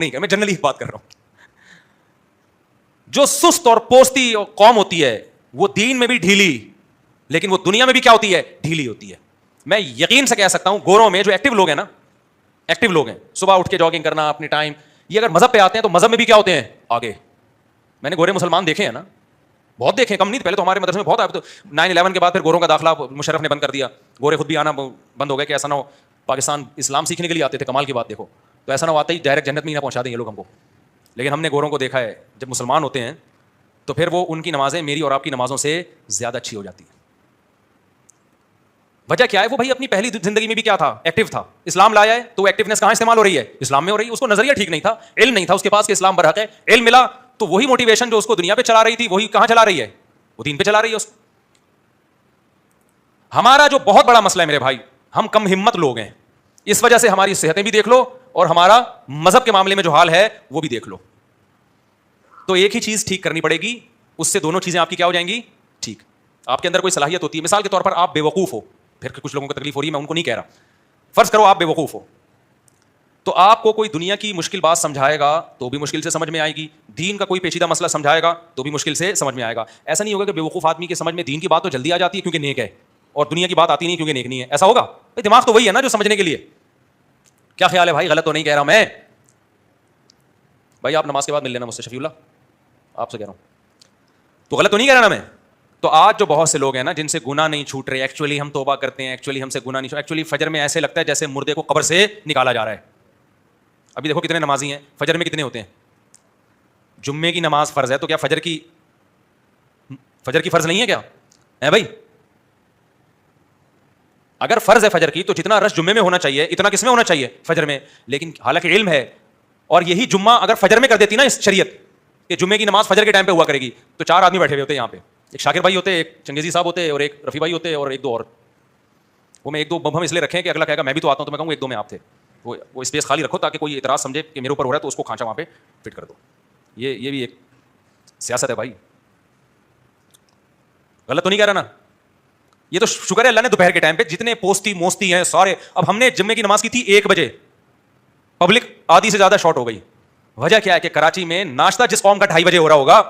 نہیں میں جنرلی بات کر رہا ہوں. جو سست اور پوستی قوم ہوتی ہے وہ دین میں بھی ڈھیلی, لیکن وہ دنیا میں بھی کیا ہوتی ہے, ڈھیلی ہوتی ہے. میں یقین سے کہہ سکتا ہوں گوروں میں جو ایکٹیو لوگ ہیں نا, ایکٹیو لوگ ہیں, صبح اٹھ کے جاگنگ کرنا اپنی ٹائم, یہ اگر مذہب پہ آتے ہیں تو مذہب میں بھی کیا ہوتے ہیں, آگے. میں نے گورے مسلمان دیکھے ہیں نا, بہت دیکھے, کم نہیں. پہلے تو ہمارے مدرسے میں بہت آئے, تو 9/11 کے بعد پھر گوروں کا داخلہ مشرف نے بند کر دیا, گورے خود بھی آنا بند ہو گئے کہ ایسا نہ ہو. پاکستان اسلام سیکھنے کے لیے آتے تھے, کمال کی بات دیکھو, تو ایسا نہ آتا ہی ڈائریکٹ جنت میں ہی نہ پہنچا دیں یہ لوگ ہم کو. لیکن ہم نے گوروں کو دیکھا ہے جب مسلمان ہوتے ہیں تو پھر وہ ان کی نمازیں میری اور آپ کی نمازوں سے زیادہ اچھی ہو جاتی ہیں. وجہ کیا ہے, وہ بھائی اپنی پہلی زندگی میں بھی کیا تھا, ایکٹیو تھا. اسلام لایا ہے تو ایکٹیونیس کہاں استعمال ہو رہی ہے, اسلام میں ہو رہی ہے. اس کو نظریہ ٹھیک نہیں تھا, علم نہیں تھا اس کے پاس کہ اسلام برحق ہے. علم ملا تو وہی موٹیویشن جو اس کو دنیا پہ چلا رہی تھی وہی کہاں چلا رہی ہے, وہ دین پہ چلا رہی ہے اس کو. ہمارا جو بہت بڑا مسئلہ ہے میرے بھائی, ہم کم ہمت لوگ ہیں. اس وجہ سے ہماری صحتیں بھی دیکھ لو اور ہمارا مذہب کے معاملے میں جو حال ہے وہ بھی دیکھ لو. تو ایک ہی چیز ٹھیک کرنی پڑے گی, اس سے دونوں چیزیں آپ کی کیا ہو جائیں گی, ٹھیک. آپ کے اندر کوئی صلاحیت ہوتی ہے, مثال کے طور پر آپ بے وقوف ہو, پھر کچھ لوگوں کو تکلیف ہو رہی ہے, میں ان کو نہیں کہہ رہا. فرض کرو آپ بے وقوف ہو, تو آپ کو کوئی دنیا کی مشکل بات سمجھائے گا تو بھی مشکل سے سمجھ میں آئے گی, دین کا کوئی پیچیدہ مسئلہ سمجھائے گا تو بھی مشکل سے سمجھ میں آئے گا. ایسا نہیں ہوگا کہ بے وقوف آدمی کے سمجھ میں دین کی بات تو جلدی آ جاتی ہے کیونکہ نیک ہے, اور دنیا کی بات آتی نہیں کیونکہ نیک نہیں ہے. ایسا ہوگا؟ بھائی دماغ تو وہی ہے نا جو سمجھنے کے لیے. کیا خیال ہے بھائی, غلط تو نہیں کہہ رہا میں؟ بھائی آپ نماز کے بعد مل لینا مجھ سے, شفیع اللہ آپ سے کہہ رہا ہوں, تو غلط تو نہیں کہہ رہا نا میں؟ تو آج جو بہت سے لوگ ہیں نا جن سے گناہ نہیں چھوٹ رہے, ایکچولی ہم توبہ کرتے ہیں, ایکچولی ہم سے گناہ نہیں چھوٹ, ایکچولی فجر میں ایسے لگتا ہے جیسے مردے کو قبر سے نکالا جا رہا ہے. ابھی دیکھو کتنے نمازی ہیں, فجر میں کتنے ہوتے ہیں. جمعے کی نماز فرض ہے تو کیا فجر کی فرض نہیں ہے کیا ہے بھائی؟ اگر فرض ہے فجر کی تو جتنا رش جمعے میں ہونا چاہیے اتنا کس میں ہونا چاہیے, فجر میں. لیکن حالانکہ علم ہے, اور یہی جمعہ اگر فجر میں کر دیتی نا اس شریعت کہ جمعے کی نماز فجر کے ٹائم پہ ہوا کرے گی, تو 4 آدمی بیٹھے ہوئے ہوتے یہاں پہ, ایک شاکر بھائی ہوتے, ایک چنگیزی صاحب ہوتے, اور ایک رفیع بھائی ہوتے, اور 1-2 اور. وہ میں 1-2 بم ہم اس لیے رکھیں کہ اگلا کہے گا میں بھی تو آتا ہوں, تو میں کہوں 1-2 میں آپ تھے. وہ اسپیس خالی رکھو تاکہ کوئی اعتراض سمجھے کہ میرے اوپر ہو رہا ہے تو اس کو کھانچا وہاں پہ فٹ کر دو. یہ بھی ایک سیاست ہے بھائی. غلط تو نہیں کہہ رہا نا؟ یہ تو شکر ہے اللہ نے دوپہر کے ٹائم پہ جتنے پوستی موستی ہیں سارے. اب ہم نے جمعے کی نماز کی تھی 1 بجے, پبلک آدھی سے زیادہ شارٹ ہو گئی. وجہ کیا ہے کہ کراچی میں ناشتہ جس قوم کا 2:30 بجے ہو رہا ہوگا